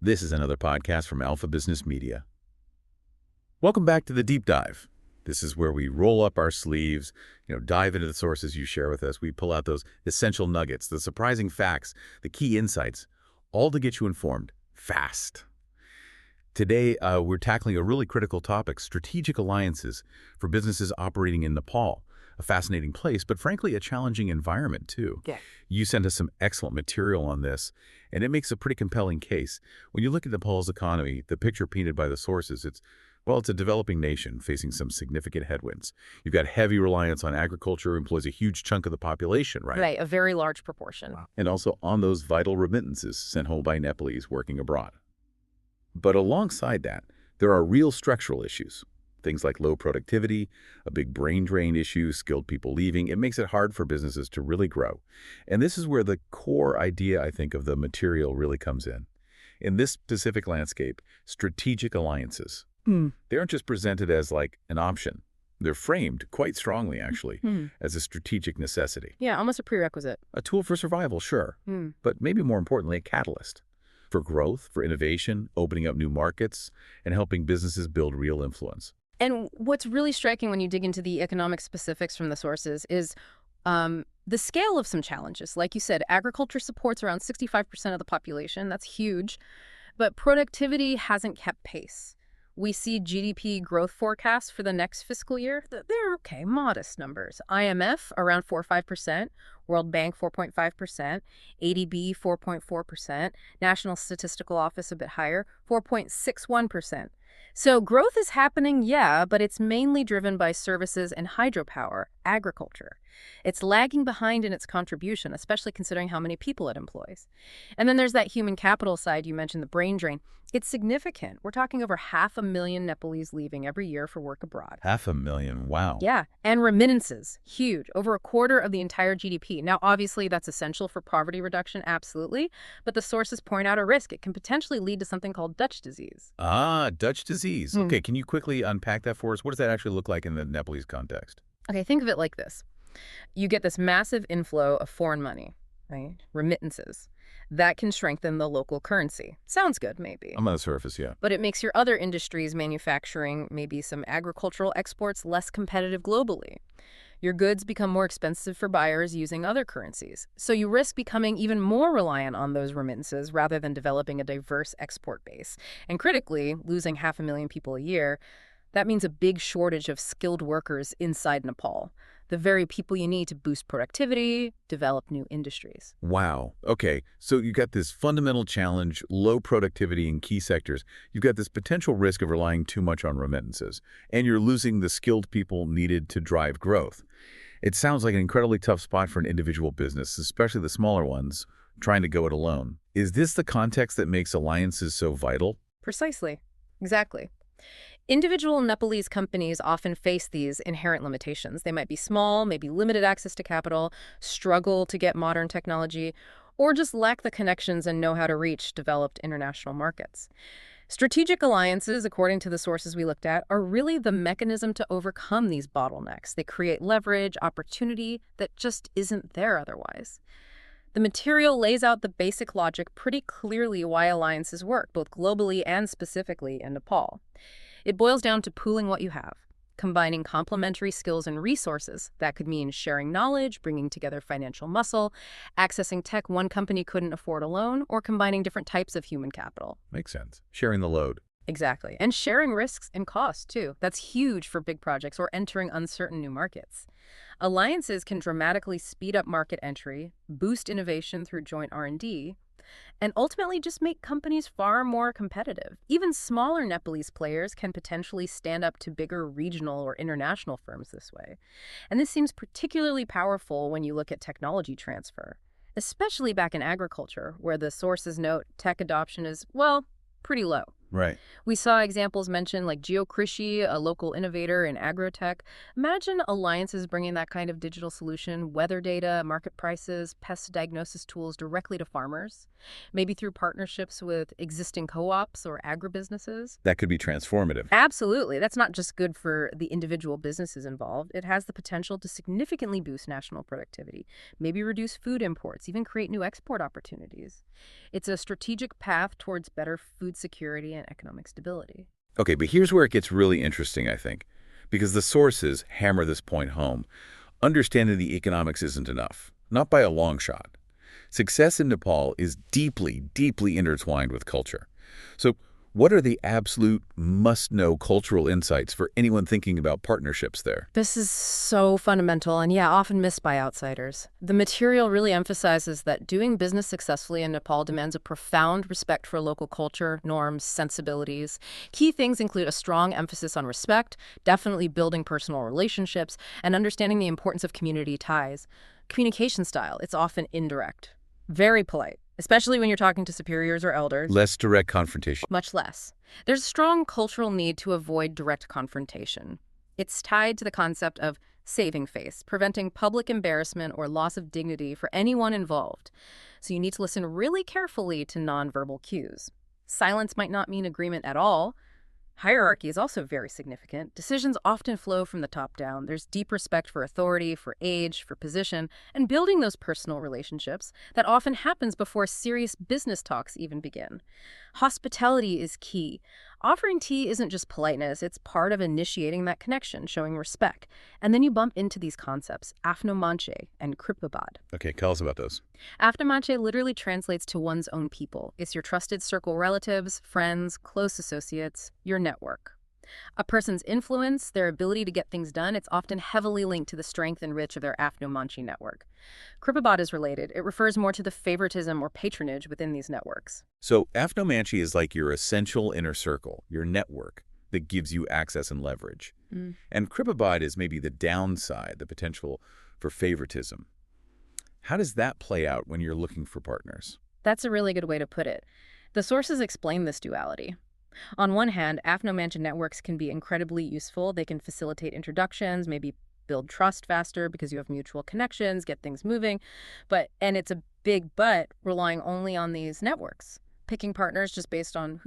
This is another podcast from Alpha Business Media. Welcome back to the Deep Dive. This is where we roll up our sleeves, dive into the sources you share with us. We pull out those essential nuggets, the surprising facts, the key insights, all to get you informed fast. Today, we're tackling a really critical topic, strategic alliances for businesses operating in Nepal. A fascinating place, but frankly, a challenging environment, too. Yeah. You sent us some excellent material on this, and it makes a pretty compelling case. When you look at Nepal's economy, the picture painted by the sources, it's a developing nation facing some significant headwinds. You've got heavy reliance on agriculture, employs a huge chunk of the population, right? Right, a very large proportion. Wow. And also on those vital remittances sent home by Nepalese working abroad. But alongside that, there are real structural issues. Things like low productivity, a big brain drain issue, skilled people leaving. It makes it hard for businesses to really grow. And this is where the core idea, I think, of the material really comes in. In this specific landscape, strategic alliances, they aren't just presented as like an option. They're framed quite strongly, actually, as a strategic necessity. Yeah, almost a prerequisite. A tool for survival, sure, but maybe more importantly, a catalyst for growth, for innovation, opening up new markets, and helping businesses build real influence. And what's really striking when you dig into the economic specifics from the sources is the scale of some challenges. Like you said, agriculture supports around 65% of the population. That's huge. But productivity hasn't kept pace. We see GDP growth forecasts for the next fiscal year. They're okay, modest numbers. IMF around 4 or 5%, World Bank 4.5%, ADB 4.4%, National Statistical Office a bit higher, 4.61%. So growth is happening, yeah, but it's mainly driven by services and hydropower, agriculture. It's lagging behind in its contribution, especially considering how many people it employs. And then there's that human capital side. You mentioned the brain drain. It's significant. We're talking over 500,000 Nepalese leaving every year for work abroad. 500,000, wow. Yeah, and remittances, huge, over a quarter of the entire GDP. Now, obviously, that's essential for poverty reduction, absolutely, but the sources point out a risk. It can potentially lead to something called Dutch disease. Ah, Dutch disease. Okay, can you quickly unpack that for us? What does that actually look like in the Nepalese context? Okay, think of it like this. You get this massive inflow of foreign money, right? Remittances. That can strengthen the local currency. Sounds good, maybe. On the surface, yeah. But it makes your other industries, manufacturing, maybe some agricultural exports, less competitive globally. Your goods become more expensive for buyers using other currencies. So you risk becoming even more reliant on those remittances rather than developing a diverse export base. And critically, losing 500,000 people a year, that means a big shortage of skilled workers inside Nepal. The very people you need to boost productivity, develop new industries. Wow. Okay, so you got this fundamental challenge, low productivity in key sectors. You've got this potential risk of relying too much on remittances, and you're losing the skilled people needed to drive growth. It sounds like an incredibly tough spot for an individual business, especially the smaller ones, trying to go it alone. Is this the context that makes alliances so vital? Precisely. Exactly. Individual Nepalese companies often face these inherent limitations. They might be small, maybe limited access to capital, struggle to get modern technology, or just lack the connections and know how to reach developed international markets. Strategic alliances, according to the sources we looked at, are really the mechanism to overcome these bottlenecks. They create leverage, opportunity that just isn't there otherwise. The material lays out the basic logic pretty clearly why alliances work, both globally and specifically in Nepal. It boils down to pooling what you have, combining complementary skills and resources. That could mean sharing knowledge, bringing together financial muscle, accessing tech one company couldn't afford alone, or combining different types of human capital. Makes sense. Sharing the load. Exactly. And sharing risks and costs, too. That's huge for big projects or entering uncertain new markets. Alliances can dramatically speed up market entry, boost innovation through joint R&D, and ultimately just make companies far more competitive. Even smaller Nepalese players can potentially stand up to bigger regional or international firms this way. And this seems particularly powerful when you look at technology transfer, especially back in agriculture, where the sources note tech adoption is, well, pretty low. Right. We saw examples mentioned like Geokrishi, a local innovator in agrotech. Imagine alliances bringing that kind of digital solution, weather data, market prices, pest diagnosis tools directly to farmers, maybe through partnerships with existing co-ops or agribusinesses. That could be transformative. Absolutely. That's not just good for the individual businesses involved. It has the potential to significantly boost national productivity, maybe reduce food imports, even create new export opportunities. It's a strategic path towards better food security and economic stability. Okay, but here's where it gets really interesting, I think, because the sources hammer this point home. Understanding the economics isn't enough, not by a long shot. Success in Nepal is deeply, deeply intertwined with culture. So, what are the absolute must-know cultural insights for anyone thinking about partnerships there? This is so fundamental and, yeah, often missed by outsiders. The material really emphasizes that doing business successfully in Nepal demands a profound respect for local culture, norms, sensibilities. Key things include a strong emphasis on respect, definitely building personal relationships, and understanding the importance of community ties. Communication style, it's often indirect, very polite, especially when you're talking to superiors or elders. Less direct confrontation. Much less. There's a strong cultural need to avoid direct confrontation. It's tied to the concept of saving face, preventing public embarrassment or loss of dignity for anyone involved. So you need to listen really carefully to nonverbal cues. Silence might not mean agreement at all. Hierarchy is also very significant. Decisions often flow from the top down. There's deep respect for authority, for age, for position, and building those personal relationships that often happens before serious business talks even begin. Hospitality is key. Offering tea isn't just politeness, it's part of initiating that connection, showing respect. And then you bump into these concepts, afnomanche and kripabad. Okay, tell us about those. Aftermanche literally translates to one's own people. It's your trusted circle relatives, friends, close associates, your network. A person's influence, their ability to get things done, it's often heavily linked to the strength and reach of their Afnomanchi network. Kripabad is related. It refers more to the favoritism or patronage within these networks. So, Afnomanchi is like your essential inner circle, your network that gives you access and leverage. And Kripabad is maybe the downside, the potential for favoritism. How does that play out when you're looking for partners? That's a really good way to put it. The sources explain this duality. On one hand, Afno-Mansion networks can be incredibly useful. They can facilitate introductions, maybe build trust faster because you have mutual connections, get things moving. And it's a big but, relying only on these networks. Picking partners just based on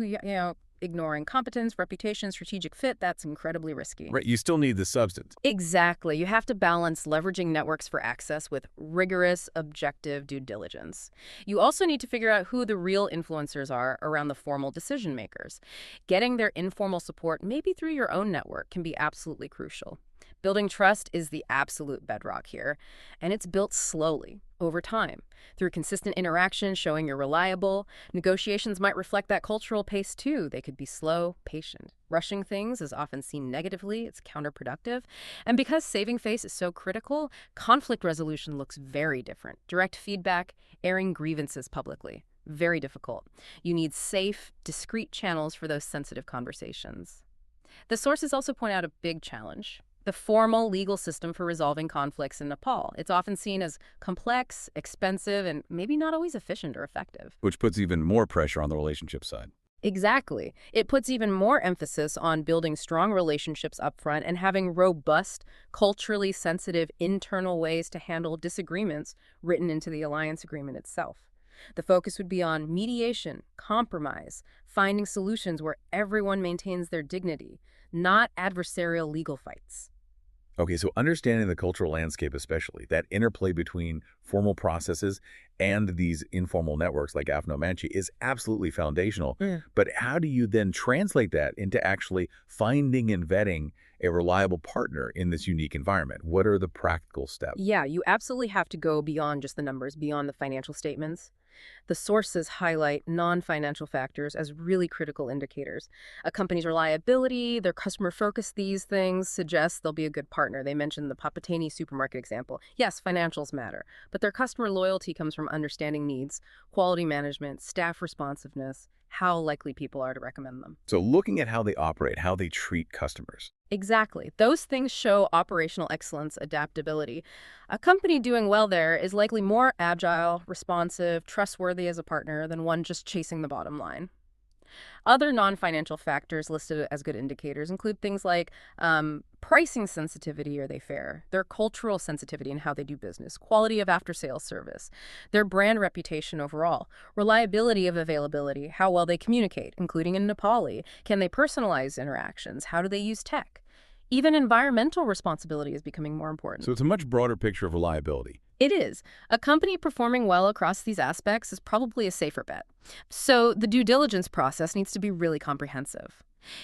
ignoring competence, reputation, strategic fit, that's incredibly risky. Right, you still need the substance. Exactly. You have to balance leveraging networks for access with rigorous, objective due diligence. You also need to figure out who the real influencers are around the formal decision makers. Getting their informal support, maybe through your own network, can be absolutely crucial. Building trust is the absolute bedrock here, and it's built slowly, over time, through consistent interaction showing you're reliable. Negotiations might reflect that cultural pace too. They could be slow, patient. Rushing things is often seen negatively, it's counterproductive. And because saving face is so critical, conflict resolution looks very different. Direct feedback, airing grievances publicly. Very difficult. You need safe, discreet channels for those sensitive conversations. The sources also point out a big challenge: the formal legal system for resolving conflicts in Nepal. It's often seen as complex, expensive, and maybe not always efficient or effective. Which puts even more pressure on the relationship side. Exactly. It puts even more emphasis on building strong relationships upfront and having robust, culturally sensitive internal ways to handle disagreements written into the alliance agreement itself. The focus would be on mediation, compromise, finding solutions where everyone maintains their dignity, not adversarial legal fights. Okay, so understanding the cultural landscape especially, that interplay between formal processes and these informal networks like Afnomanchi is absolutely foundational. But how do you then translate that into actually finding and vetting a reliable partner in this unique environment? What are the practical steps? Yeah, you absolutely have to go beyond just the numbers, beyond the financial statements. The sources highlight non-financial factors as really critical indicators. A company's reliability, their customer focus, these things suggest they'll be a good partner. They mentioned the Papatani supermarket example. Yes, financials matter, but their customer loyalty comes from understanding needs, quality management, staff responsiveness, how likely people are to recommend them. So looking at how they operate, how they treat customers. Exactly. Those things show operational excellence, adaptability. A company doing well there is likely more agile, responsive, trustworthy as a partner than one just chasing the bottom line. Other non-financial factors listed as good indicators include things like pricing sensitivity, are they fair? Their cultural sensitivity in how they do business, quality of after-sales service, their brand reputation overall, reliability of availability, how well they communicate, including in Nepali. Can they personalize interactions? How do they use tech? Even environmental responsibility is becoming more important. So it's a much broader picture of reliability. It is. A company performing well across these aspects is probably a safer bet. So the due diligence process needs to be really comprehensive.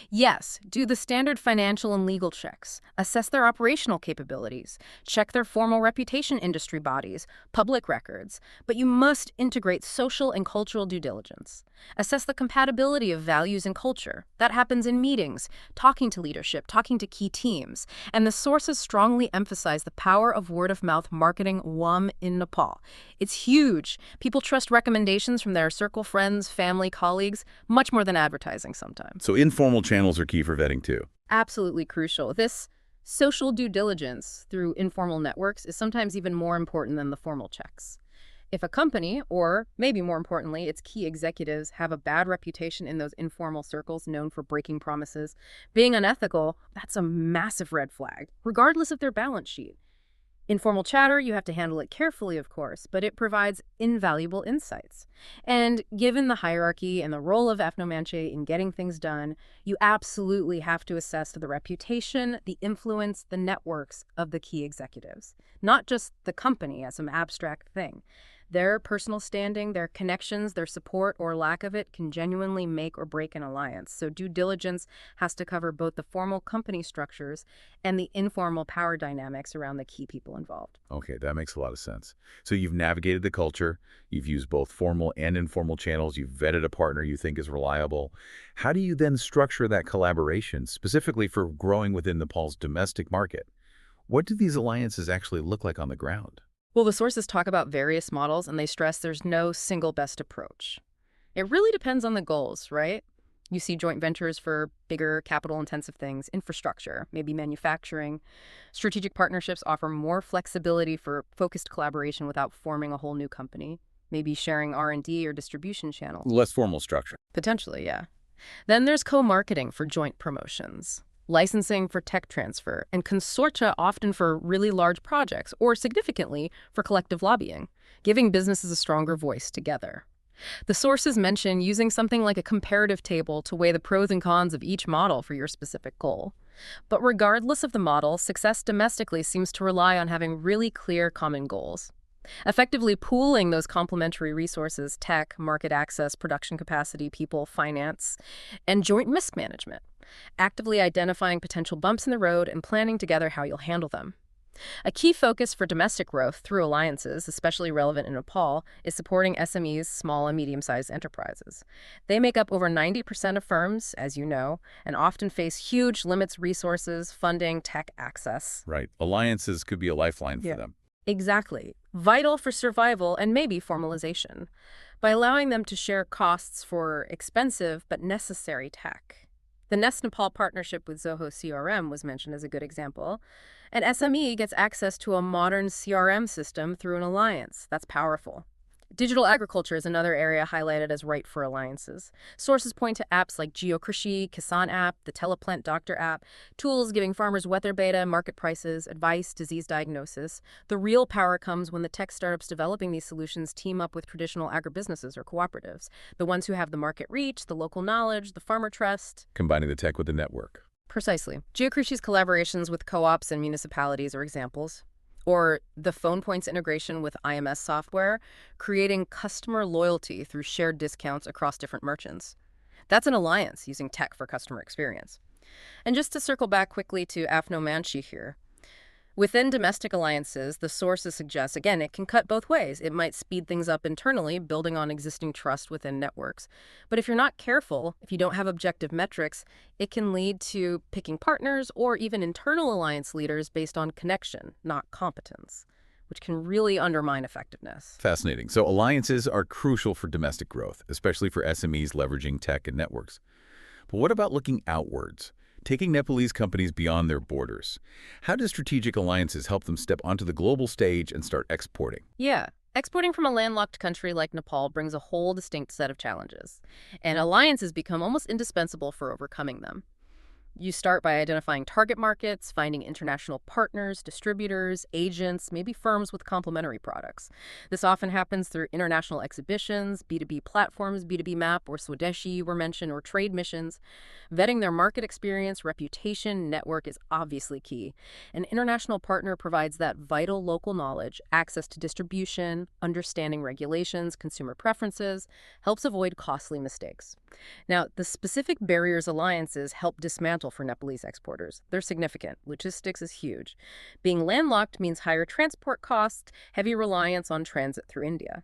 Yes, do the standard financial and legal checks, assess their operational capabilities, check their formal reputation industry bodies, public records, but you must integrate social and cultural due diligence. Assess the compatibility of values and culture. That happens in meetings, talking to leadership, talking to key teams. And the sources strongly emphasize the power of word-of-mouth marketing in Nepal. It's huge. People trust recommendations from their circle, friends, family, colleagues, much more than advertising sometimes. So informal channels are key for vetting too. Absolutely crucial. This social due diligence through informal networks is sometimes even more important than the formal checks. If a company, or maybe more importantly, its key executives, have a bad reputation in those informal circles known for breaking promises, being unethical, that's a massive red flag, regardless of their balance sheet. Informal chatter, you have to handle it carefully, of course, but it provides invaluable insights. And given the hierarchy and the role of Afnomanche in getting things done, you absolutely have to assess the reputation, the influence, the networks of the key executives, not just the company as some abstract thing. Their personal standing, their connections, their support or lack of it can genuinely make or break an alliance. So due diligence has to cover both the formal company structures and the informal power dynamics around the key people involved. Okay, that makes a lot of sense. So you've navigated the culture, you've used both formal and informal channels, you've vetted a partner you think is reliable. How do you then structure that collaboration, specifically for growing within Nepal's domestic market? What do these alliances actually look like on the ground? Well, the sources talk about various models, and they stress there's no single best approach. It really depends on the goals, right? You see joint ventures for bigger capital-intensive things, infrastructure, maybe manufacturing. Strategic partnerships offer more flexibility for focused collaboration without forming a whole new company, maybe sharing R&D or distribution channels. Less formal structure. Potentially, yeah. Then there's co-marketing for joint promotions, licensing for tech transfer, and consortia often for really large projects, or significantly for collective lobbying, giving businesses a stronger voice together. The sources mention using something like a comparative table to weigh the pros and cons of each model for your specific goal. But regardless of the model, success domestically seems to rely on having really clear common goals. Effectively pooling those complementary resources, tech, market access, production capacity, people, finance, and joint risk management. Actively identifying potential bumps in the road and planning together how you'll handle them. A key focus for domestic growth through alliances, especially relevant in Nepal, is supporting SMEs, small and medium-sized enterprises. They make up over 90% of firms, as you know, and often face huge limits, resources, funding, tech access. Right. Alliances could be a lifeline for them. Exactly. Vital for survival and maybe formalization, by allowing them to share costs for expensive but necessary tech. The Nest Nepal partnership with Zoho CRM was mentioned as a good example. An SME gets access to a modern CRM system through an alliance. That's powerful. Digital agriculture is another area highlighted as ripe for alliances. Sources point to apps like GeoKrishi, Kisan app, the Teleplant Doctor app, tools giving farmers weather data, market prices, advice, disease diagnosis. The real power comes when the tech startups developing these solutions team up with traditional agribusinesses or cooperatives, the ones who have the market reach, the local knowledge, the farmer trust. Combining the tech with the network. Precisely. GeoKrishi's collaborations with co-ops and municipalities are examples. Or the PhonePoint's integration with IMS software, creating customer loyalty through shared discounts across different merchants. That's an alliance using tech for customer experience. And just to circle back quickly to Afnomanche here, within domestic alliances, the sources suggest, again, it can cut both ways. It might speed things up internally, building on existing trust within networks. But if you're not careful, if you don't have objective metrics, it can lead to picking partners or even internal alliance leaders based on connection, not competence, which can really undermine effectiveness. Fascinating. So alliances are crucial for domestic growth, especially for SMEs leveraging tech and networks. But what about looking outwards? Taking Nepalese companies beyond their borders. How do strategic alliances help them step onto the global stage and start exporting? Yeah, Exporting from a landlocked country like Nepal brings a whole distinct set of challenges, and alliances become almost indispensable for overcoming them. You start by identifying target markets, finding international partners, distributors, agents, maybe firms with complementary products. This often happens through international exhibitions, B2B platforms, B2B Map or Swadeshi were mentioned, or trade missions. Vetting their market experience, reputation, network is obviously key. An international partner provides that vital local knowledge, access to distribution, understanding regulations, consumer preferences, helps avoid costly mistakes. Now, the specific barriers alliances help dismantle for Nepalese exporters. They're significant. Logistics is huge. Being landlocked means higher transport costs, heavy reliance on transit through India.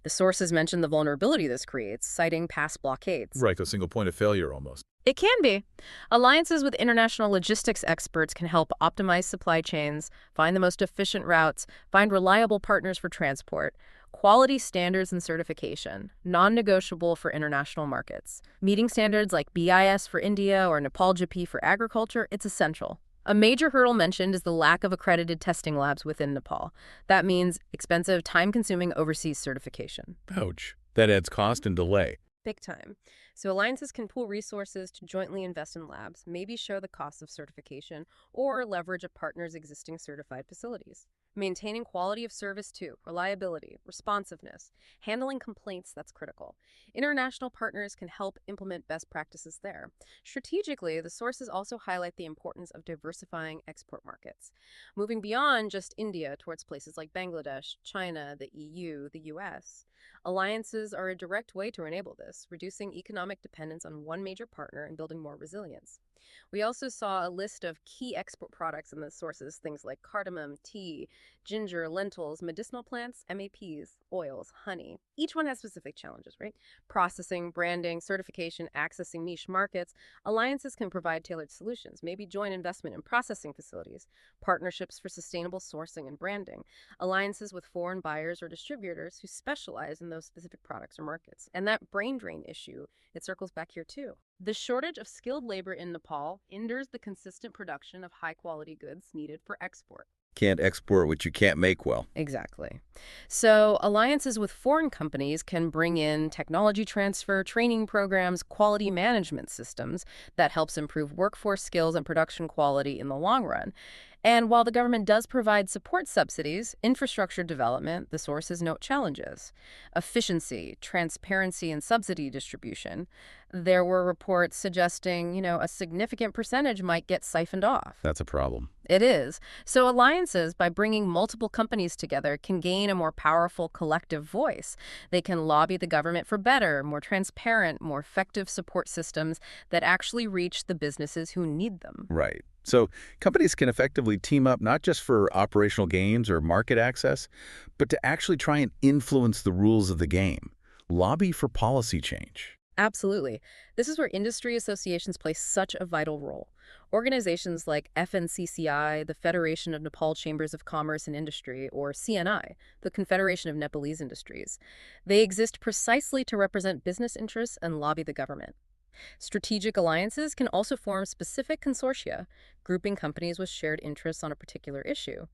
The sources mention the vulnerability this creates, citing past blockades. Right, a single point of failure almost. It can be. Alliances with international logistics experts can help optimize supply chains, find the most efficient routes, find reliable partners for transport. Quality standards and certification, non-negotiable for international markets. Meeting standards like BIS for India or Nepal GP for agriculture, it's essential. A major hurdle mentioned is the lack of accredited testing labs within Nepal. That means expensive, time-consuming overseas certification. Ouch. That adds cost and delay. Big time. So alliances can pool resources to jointly invest in labs, maybe share the cost of certification, or leverage a partner's existing certified facilities. Maintaining quality of service too, reliability, responsiveness, handling complaints, that's critical. International partners can help implement best practices there. Strategically, the sources also highlight the importance of diversifying export markets, moving beyond just India towards places like Bangladesh, China, the EU, the US. Alliances are a direct way to enable this, reducing economic dependence on one major partner and building more resilience. We also saw a list of key export products in the sources, things like cardamom, tea, ginger, lentils, medicinal plants, MAPs, oils, honey. Each one has specific challenges, right? Processing, branding, certification, accessing niche markets. Alliances can provide tailored solutions, maybe joint investment in processing facilities, partnerships for sustainable sourcing and branding, alliances with foreign buyers or distributors who specialize in those specific products or markets. And that brain drain issue, it circles back here too. The shortage of skilled labor in Nepal hinders the consistent production of high-quality goods needed for export. Can't export what you can't make well. Exactly. So alliances with foreign companies can bring in technology transfer, training programs, quality management systems that helps improve workforce skills and production quality in the long run. And while the government does provide support subsidies, infrastructure development, the sources note challenges. Efficiency, transparency, and subsidy distribution. There were reports suggesting, a significant percentage might get siphoned off. That's a problem. It is. So alliances, by bringing multiple companies together, can gain a more powerful collective voice. They can lobby the government for better, more transparent, more effective support systems that actually reach the businesses who need them. Right. So companies can effectively team up not just for operational gains or market access, but to actually try and influence the rules of the game. Lobby for policy change. Absolutely. This is where industry associations play such a vital role. Organizations like FNCCI, the Federation of Nepal Chambers of Commerce and Industry, or CNI, the Confederation of Nepalese Industries, they exist precisely to represent business interests and lobby the government. Strategic alliances can also form specific consortia, grouping companies with shared interests on a particular issue.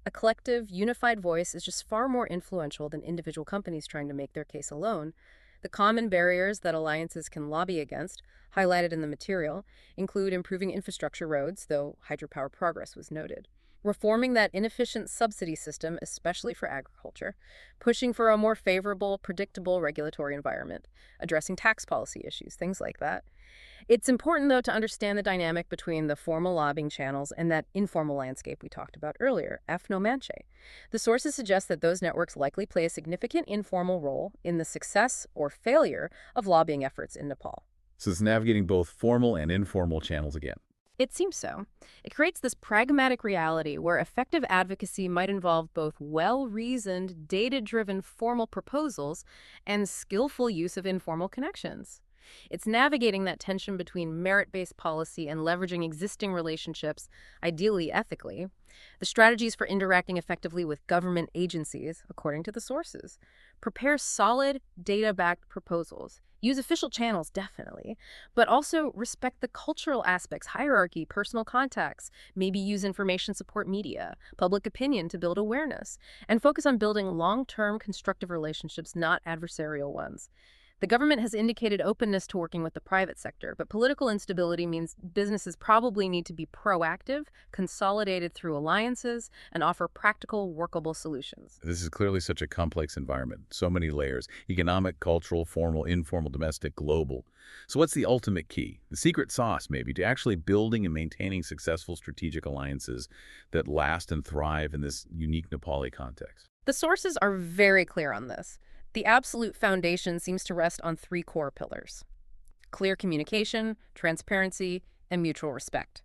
A collective, unified voice is just far more influential than individual companies trying to make their case alone. The common barriers that alliances can lobby against, highlighted in the material, include improving infrastructure roads, though hydropower progress was noted, reforming that inefficient subsidy system, especially for agriculture, pushing for a more favorable, predictable regulatory environment, addressing tax policy issues, things like that. It's important, though, to understand the dynamic between the formal lobbying channels and that informal landscape we talked about earlier, Manche. The sources suggest that those networks likely play a significant informal role in the success or failure of lobbying efforts in Nepal. So it's navigating both formal and informal channels again. It seems so. It creates this pragmatic reality where effective advocacy might involve both well-reasoned, data-driven formal proposals and skillful use of informal connections. It's navigating that tension between merit-based policy and leveraging existing relationships, ideally ethically. The strategies for interacting effectively with government agencies, according to the sources, prepare solid, data-backed proposals, Use official channels, definitely, but also respect the cultural aspects, hierarchy, personal contacts. Maybe use information support media, public opinion to build awareness, and focus on building long-term constructive relationships, not adversarial ones. The government has indicated openness to working with the private sector, but political instability means businesses probably need to be proactive, consolidated through alliances, and offer practical, workable solutions. This is clearly such a complex environment. So many layers: economic, cultural, formal, informal, domestic, global. So what's the ultimate key? The secret sauce, maybe, to actually building and maintaining successful strategic alliances that last and thrive in this unique Nepali context. The sources are very clear on this. The absolute foundation seems to rest on three core pillars: clear communication, transparency, and mutual respect.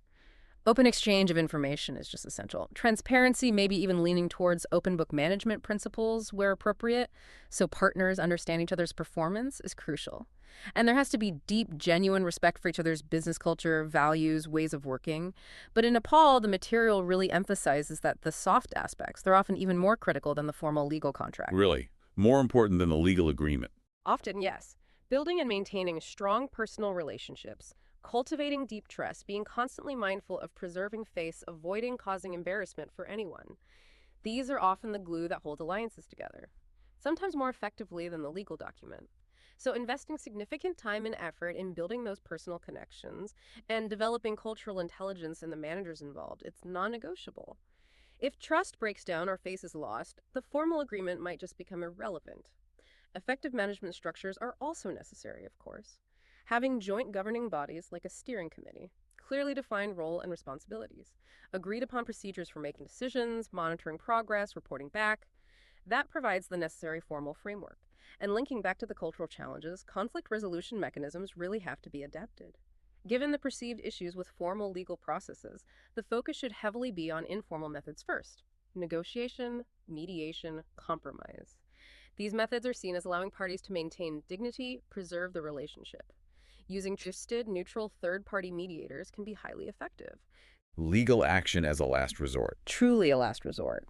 Open exchange of information is just essential. Transparency, maybe even leaning towards open book management principles where appropriate, so partners understand each other's performance, is crucial. And there has to be deep, genuine respect for each other's business culture, values, ways of working. But in Nepal, the material really emphasizes that the soft aspects, they're often even more critical than the formal legal contract. Really, more important than the legal agreement. Often, yes. Building and maintaining strong personal relationships, cultivating deep trust, being constantly mindful of preserving face, avoiding causing embarrassment for anyone. These are often the glue that hold alliances together, sometimes more effectively than the legal document. So, investing significant time and effort in building those personal connections and developing cultural intelligence in the managers involved, it's non-negotiable. If trust breaks down or face is lost, the formal agreement might just become irrelevant. Effective management structures are also necessary, of course. Having joint governing bodies like a steering committee, clearly defined role and responsibilities, agreed upon procedures for making decisions, monitoring progress, reporting back, that provides the necessary formal framework. And linking back to the cultural challenges, conflict resolution mechanisms really have to be adapted. Given the perceived issues with formal legal processes, the focus should heavily be on informal methods first: negotiation, mediation, compromise. These methods are seen as allowing parties to maintain dignity, preserve the relationship. Using trusted, neutral third-party mediators can be highly effective. Legal action as a last resort. Truly a last resort.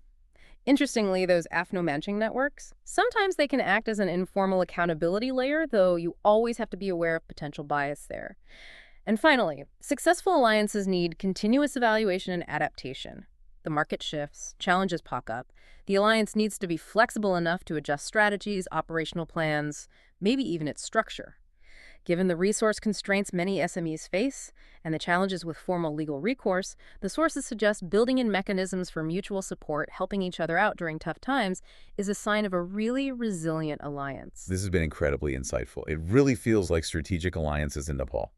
Interestingly, those AFNO-matching networks, sometimes they can act as an informal accountability layer, though you always have to be aware of potential bias there. And finally, successful alliances need continuous evaluation and adaptation. The market shifts, challenges pop up. The alliance needs to be flexible enough to adjust strategies, operational plans, maybe even its structure. Given the resource constraints many SMEs face and the challenges with formal legal recourse, the sources suggest building in mechanisms for mutual support, helping each other out during tough times, is a sign of a really resilient alliance. This has been incredibly insightful. It really feels like strategic alliances in Nepal.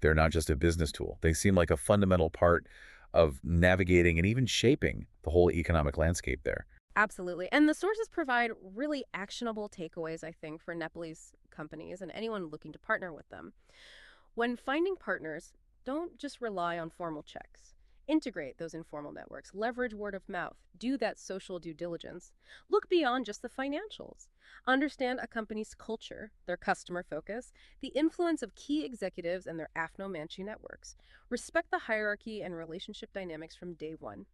They're not just a business tool. They seem like a fundamental part of navigating and even shaping the whole economic landscape there. Absolutely. And the sources provide really actionable takeaways, I think, for Nepalese companies and anyone looking to partner with them. When finding partners, don't just rely on formal checks. Integrate those informal networks, leverage word of mouth, do that social due diligence. Look beyond just the financials. Understand a company's culture, their customer focus, the influence of key executives and their AFNO-Manchi networks. Respect the hierarchy and relationship dynamics from day one.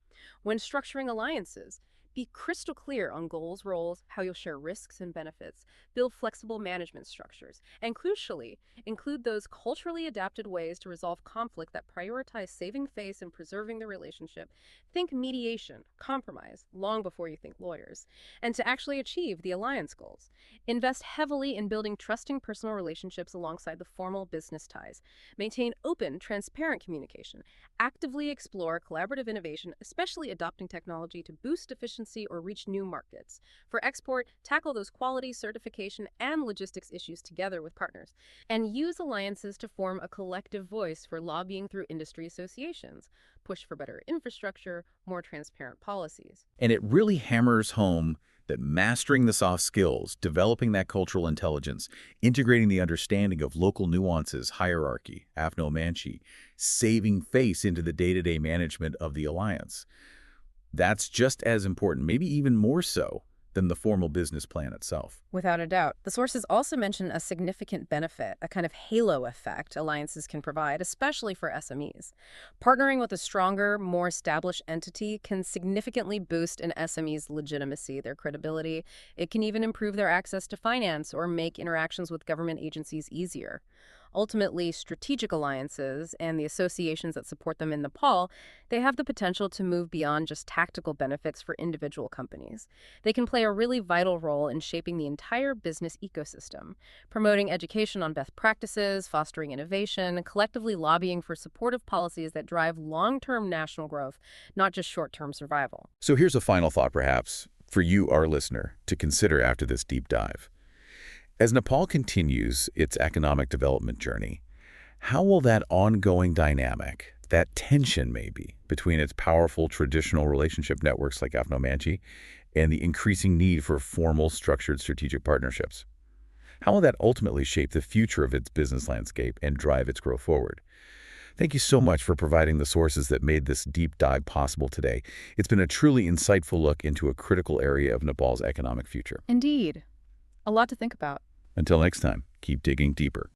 When structuring alliances, be crystal clear on goals, roles, how you'll share risks and benefits, build flexible management structures, and crucially, include those culturally adapted ways to resolve conflict that prioritize saving face and preserving the relationship. Think mediation, compromise, long before you think lawyers. And to actually achieve the alliance goals, invest heavily in building trusting personal relationships alongside the formal business ties. Maintain open, transparent communication. Actively explore collaborative innovation, especially adopting technology to boost efficiency or reach new markets. For export, tackle those quality, certification, and logistics issues together with partners. And use alliances to form a collective voice for lobbying through industry associations. Push for better infrastructure, more transparent policies. And it really hammers home that mastering the soft skills, developing that cultural intelligence, integrating the understanding of local nuances, hierarchy, AFNO-Manchi, saving face into the day-to-day management of the alliance. That's just as important, maybe even more so, than the formal business plan itself. Without a doubt. The sources also mention a significant benefit, a kind of halo effect alliances can provide, especially for SMEs. Partnering with a stronger, more established entity can significantly boost an SME's legitimacy, their credibility. It can even improve their access to finance or make interactions with government agencies easier. Ultimately, strategic alliances and the associations that support them in Nepal, they have the potential to move beyond just tactical benefits for individual companies. They can play a really vital role in shaping the entire business ecosystem, promoting education on best practices, fostering innovation, collectively lobbying for supportive policies that drive long-term national growth, not just short-term survival. So here's a final thought, perhaps, for you, our listener, to consider after this deep dive. As Nepal continues its economic development journey, how will that ongoing dynamic, that tension maybe, between its powerful traditional relationship networks like Afnomanchi and the increasing need for formal, structured strategic partnerships, how will that ultimately shape the future of its business landscape and drive its growth forward? Thank you so much for providing the sources that made this deep dive possible today. It's been a truly insightful look into a critical area of Nepal's economic future. Indeed. A lot to think about. Until next time, keep digging deeper.